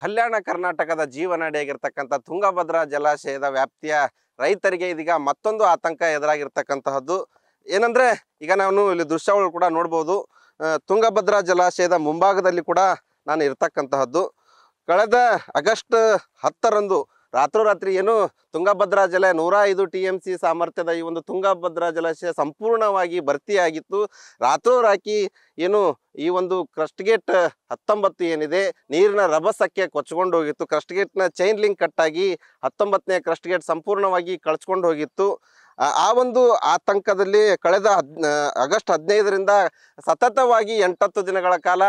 ಕಲ್ಯಾಣ ಕರ್ನಾಟಕದ ಜೀವನಾಡಿಯಾಗಿರ್ತಕ್ಕಂಥ ತುಂಗಭದ್ರಾ ಜಲಾಶಯದ ವ್ಯಾಪ್ತಿಯ ರೈತರಿಗೆ ಇದೀಗ ಮತ್ತೊಂದು ಆತಂಕ ಎದುರಾಗಿರ್ತಕ್ಕಂತಹದ್ದು ಏನಂದ್ರೆ ಈಗ ನಾವು ಇಲ್ಲಿ ದೃಶ್ಯಗಳು ಕೂಡ ನೋಡಬಹುದು ತುಂಗಭದ್ರಾ ಜಲಾಶಯದ ಮುಂಭಾಗದಲ್ಲಿ ಕೂಡ ನಾನು ಇರತಕ್ಕಂತಹದ್ದು ಕಳೆದ ಆಗಸ್ಟ್ 10ರಂದು ರಾತ್ರೋರಾತ್ರಿ ಏನು ತುಂಗಭದ್ರಾ ಜಲ 105 TMC ಸಾಮರ್ಥ್ಯದ ಈ ಒಂದು ತುಂಗಭದ್ರಾ ಜಲಾಶಯ ಸಂಪೂರ್ಣವಾಗಿ ಭರ್ತಿಯಾಗಿತ್ತು ರಾತ್ರೋರಾತ್ರಿ ಏನು ಈ ಒಂದು ಕ್ರಸ್ಟ್ ಗೇಟ್ 19 ಏನಿದೆ ನೀರಿನ ರಭಸಕ್ಕೆ ಕೊಚ್ಚಿಕೊಂಡು ಹೋಗಿತ್ತು ಕ್ರಸ್ಟ್ ಗೇಟ್ನ ಚೈನ್ ಲಿಂಕ್ ಕಟ್ಟಾಗಿ 19ನೇ ಕ್ರಸ್ಟ್ ಗೇಟ್ ಸಂಪೂರ್ಣವಾಗಿ ಕಳ್ಚಿಕೊಂಡು ಹೋಗಿತ್ತು ಆ ಒಂದು ಆತಂಕದಲ್ಲಿ ಕಳೆದ ಆಗಸ್ಟ್ 15ರಿಂದ ಸತತವಾಗಿ 8-10 ದಿನಗಳ ಕಾಲ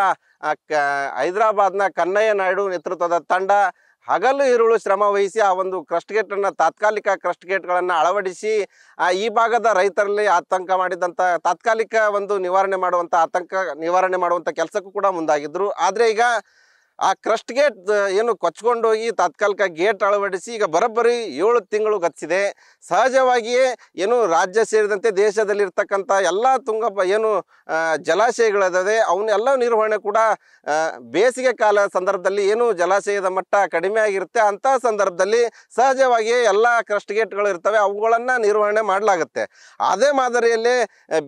ಹೈದರಾಬಾದ್ನ ಕನ್ನಯ್ಯ ನಾಯ್ಡು ನೇತೃತ್ವದ ತಂಡ ಹಗಲು ಇರುಳು ಶ್ರಮ ವಹಿಸಿ ಆ ಒಂದು ಕ್ರಸ್ಟ್ ಗೇಟನ್ನು ತಾತ್ಕಾಲಿಕ ಕ್ರಸ್ಟ್ ಗೇಟ್ಗಳನ್ನು ಅಳವಡಿಸಿ ಈ ಭಾಗದ ರೈತರಲ್ಲಿ ಆತಂಕ ಮಾಡಿದಂಥ ತಾತ್ಕಾಲಿಕ ಒಂದು ಆತಂಕ ನಿವಾರಣೆ ಮಾಡುವಂಥ ಕೆಲಸಕ್ಕೂ ಕೂಡ ಮುಂದಾಗಿದ್ದರು. ಆದರೆ ಈಗ ಆ ಕ್ರಸ್ಟ್ ಗೇಟ್ ಏನು ಕೊಚ್ಕೊಂಡು ಹೋಗಿ ತಾತ್ಕಾಲಿಕ ಗೇಟ್ ಅಳವಡಿಸಿ ಈಗ ಬರೋಬ್ಬರಿ 7 ತಿಂಗಳು ಗತಿಸಿದೆ. ಸಹಜವಾಗಿಯೇ ಏನು ರಾಜ್ಯ ಸೇರಿದಂತೆ ದೇಶದಲ್ಲಿರ್ತಕ್ಕಂಥ ಎಲ್ಲ ಏನು ಜಲಾಶಯಗಳಿದಾವೆ ಅವನ್ನೆಲ್ಲ ನಿರ್ವಹಣೆ ಕೂಡ ಬೇಸಿಗೆ ಕಾಲ ಸಂದರ್ಭದಲ್ಲಿ ಏನು ಜಲಾಶಯದ ಮಟ್ಟ ಕಡಿಮೆ ಆಗಿರುತ್ತೆ ಅಂಥ ಸಂದರ್ಭದಲ್ಲಿ ಸಹಜವಾಗಿಯೇ ಎಲ್ಲ ಕ್ರಸ್ಟ್ ಗೇಟ್ಗಳು ಇರ್ತವೆ ಅವುಗಳನ್ನು ನಿರ್ವಹಣೆ ಮಾಡಲಾಗುತ್ತೆ. ಅದೇ ಮಾದರಿಯಲ್ಲಿ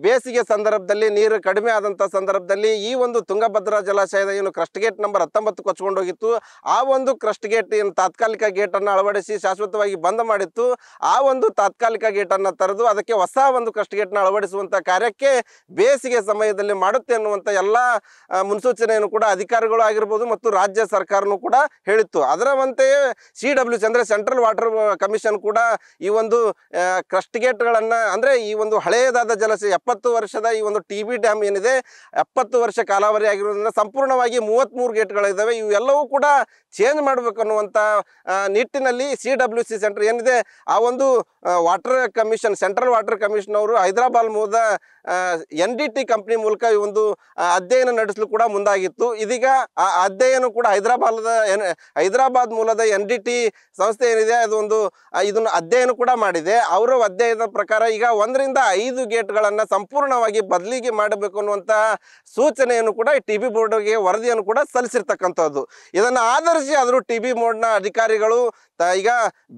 ಬೇಸಿಗೆ ಸಂದರ್ಭದಲ್ಲಿ ನೀರು ಕಡಿಮೆ ಆದಂಥ ಸಂದರ್ಭದಲ್ಲಿ ಈ ಒಂದು ತುಂಗಭದ್ರಾ ಜಲಾಶಯದ ಏನು ಕ್ರಸ್ಟ್ ಗೇಟ್ ನಂಬರ್ 19 ಕೊಚ್ಕೊಂಡು ಹೋಗಿತ್ತು ಆ ಒಂದು ಕ್ರಸ್ಟ್ ಗೇಟ್ ಏನು ತಾತ್ಕಾಲಿಕ ಗೇಟನ್ನು ಅಳವಡಿಸಿ ಶಾಶ್ವತವಾಗಿ ಬಂದ್ ಮಾಡಿತ್ತು ಆ ಒಂದು ತಾತ್ಕಾಲಿಕ ಗೇಟನ್ನು ತೆರೆದು ಅದಕ್ಕೆ ಹೊಸ ಒಂದು ಕ್ರಸ್ಟ್ ಗೇಟ್ನ ಅಳವಡಿಸುವಂಥ ಕಾರ್ಯಕ್ಕೆ ಬೇಸಿಗೆ ಸಮಯದಲ್ಲಿ ಮಾಡುತ್ತೆ ಅನ್ನುವಂಥ ಎಲ್ಲ ಮುನ್ಸೂಚನೆಯನ್ನು ಕೂಡ ಅಧಿಕಾರಿಗಳು ಆಗಿರ್ಬೋದು ಮತ್ತು ರಾಜ್ಯ ಸರ್ಕಾರನೂ ಕೂಡ ಹೇಳಿತ್ತು. ಅದರಂತೆಯೇ CWC ಅಂದರೆ ಸೆಂಟ್ರಲ್ ವಾಟರ್ ಕಮಿಷನ್ ಕೂಡ ಈ ಒಂದು ಕ್ರಸ್ಟ್ ಗೇಟ್ಗಳನ್ನು ಅಂದರೆ ಈ ಒಂದು ಹಳೆಯದಾದ ಜಲಾಶಯ 70 ವರ್ಷದ ಈ ಒಂದು TB ಡ್ಯಾಮ್ ಏನಿದೆ 70 ವರ್ಷ ಕಾಲಾವಧಿ ಆಗಿರೋದ್ರಿಂದ ಸಂಪೂರ್ಣವಾಗಿ 33 ಗೇಟ್ಗಳಿದ್ದಾವೆ ಇವೆಲ್ಲವೂ ಕೂಡ ಚೇಂಜ್ ಮಾಡಬೇಕು ಅನ್ನುವಂಥ ನಿಟ್ಟಿನಲ್ಲಿ CWC ಸೆಂಟರ್ ಏನಿದೆ ಆ ಒಂದು water commission central water commission ಅವರು ಹೈದರಾಬಾದ್ ಮೂಲದ NDT ಕಂಪ್ನಿ ಮೂಲಕ ಈ ಒಂದು ಅಧ್ಯಯನ ನಡೆಸಲು ಕೂಡ ಮುಂದಾಗಿತ್ತು. ಇದೀಗ ಆ ಅಧ್ಯಯನ ಕೂಡ ಹೈದರಾಬಾದ್ ಮೂಲದ NDT ಸಂಸ್ಥೆ ಏನಿದೆ ಅದು ಇದನ್ನು ಅಧ್ಯಯನ ಕೂಡ ಮಾಡಿದೆ. ಅವರ ಅಧ್ಯಯನದ ಪ್ರಕಾರ ಈಗ 1ರಿಂದ 5 ಗೇಟ್ಗಳನ್ನು ಸಂಪೂರ್ಣವಾಗಿ ಬದಲಿಗೆ ಮಾಡಬೇಕು ಅನ್ನುವಂಥ ಸೂಚನೆಯನ್ನು ಕೂಡ TB ಬೋರ್ಡ್ಗೆ ವರದಿಯನ್ನು ಕೂಡ ಸಲ್ಲಿಸಿರ್ತಕ್ಕಂಥದ್ದು. ಇದನ್ನು ಆಧರಿಸಿ ಆದರೂ TB ಬೋರ್ಡ್ನ ಅಧಿಕಾರಿಗಳು ಈಗ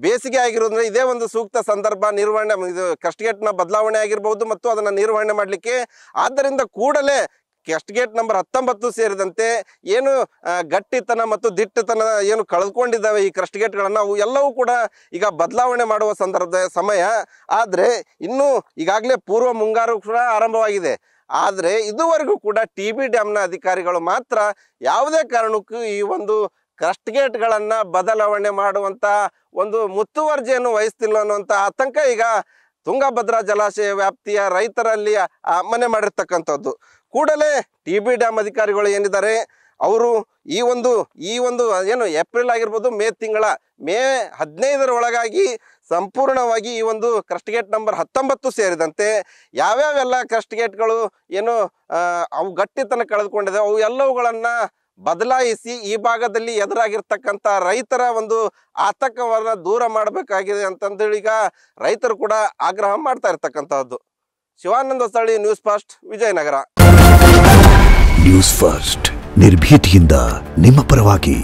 ಬೇಸಿಗೆ ಆಗಿರೋದ್ರಿಂದ ಇದೇ ಒಂದು ಸೂಕ್ತ ಸಂದರ್ಭ ನಿರ್ವಹಣೆ ಇದು ಕ್ರಸ್ಟ್ ಗೇಟ್ನ ಬದಲಾವಣೆ ಆಗಿರ್ಬೋದು ಮತ್ತು ಅದನ್ನು ನಿರ್ವಹಣೆ ಮಾಡಲಿಕ್ಕೆ ಆದ್ದರಿಂದ ಕೂಡಲೇ ಕ್ರಸ್ಟ್ ಗೇಟ್ ನಂಬರ್ 19 ಸೇರಿದಂತೆ ಏನು ಗಟ್ಟಿತನ ಮತ್ತು ದಿಟ್ಟತನ ಏನು ಕಳೆದುಕೊಂಡಿದ್ದಾವೆ ಈ ಕ್ರಸ್ಟ್ ಗೇಟ್ಗಳನ್ನು ಅವು ಎಲ್ಲವೂ ಕೂಡ ಈಗ ಬದಲಾವಣೆ ಮಾಡುವ ಸಂದರ್ಭದ ಸಮಯ. ಆದರೆ ಇನ್ನೂ ಈಗಾಗಲೇ ಪೂರ್ವ ಮುಂಗಾರು ಕೂಡ ಆರಂಭವಾಗಿದೆ. ಆದರೆ ಇದುವರೆಗೂ ಕೂಡ TB ಡ್ಯಾಮ್ನ ಅಧಿಕಾರಿಗಳು ಮಾತ್ರ ಯಾವುದೇ ಕಾರಣಕ್ಕೂ ಈ ಒಂದು ಕ್ರಸ್ಟ್ ಗೇಟ್ಗಳನ್ನು ಬದಲಾವಣೆ ಮಾಡುವಂಥ ಒಂದು ಮುತುವರ್ಜಿಯನ್ನು ವಹಿಸ್ತಿಲ್ಲ ಅನ್ನುವಂಥ ಆತಂಕ ಈಗ ತುಂಗಭದ್ರಾ ಜಲಾಶಯ ವ್ಯಾಪ್ತಿಯ ರೈತರಲ್ಲಿ ಮನೆ ಮಾಡಿರ್ತಕ್ಕಂಥದ್ದು. ಕೂಡಲೇ TB ಡ್ಯಾಮ್ ಅಧಿಕಾರಿಗಳು ಏನಿದ್ದಾರೆ ಅವರು ಈ ಒಂದು ಏನು ಏಪ್ರಿಲ್ ಆಗಿರ್ಬೋದು ಮೇ 15ರ ಒಳಗಾಗಿ ಸಂಪೂರ್ಣವಾಗಿ ಈ ಒಂದು ಕ್ರಸ್ಟ್ ಗೇಟ್ ನಂಬರ್ 19 ಸೇರಿದಂತೆ ಯಾವ್ಯಾವೆಲ್ಲ ಕ್ರಸ್ಟ್ ಗೇಟ್ಗಳು ಏನು ಅವು ಗಟ್ಟಿತನ ಕಳೆದುಕೊಂಡಿದೆ ಅವು ಎಲ್ಲವುಗಳನ್ನು ಬದಲಾಯಿಸಿ ಈ ಭಾಗದಲ್ಲಿ ಎದುರಾಗಿರ್ತಕ್ಕಂಥ ರೈತರ ಒಂದು ಆತಂಕವನ್ನು ದೂರ ಮಾಡಬೇಕಾಗಿದೆ ಅಂತಂದೇಳಿ ಈಗ ರೈತರು ಕೂಡ ಆಗ್ರಹ ಮಾಡ್ತಾ ಇರ್ತಕ್ಕಂಥದ್ದು. Shivananda Hosalli, news first, Vijayanagara. News first ನಿರ್ಭೀತಿಯಿಂದ ನಿಮ್ಮ ಪರವಾಗಿ.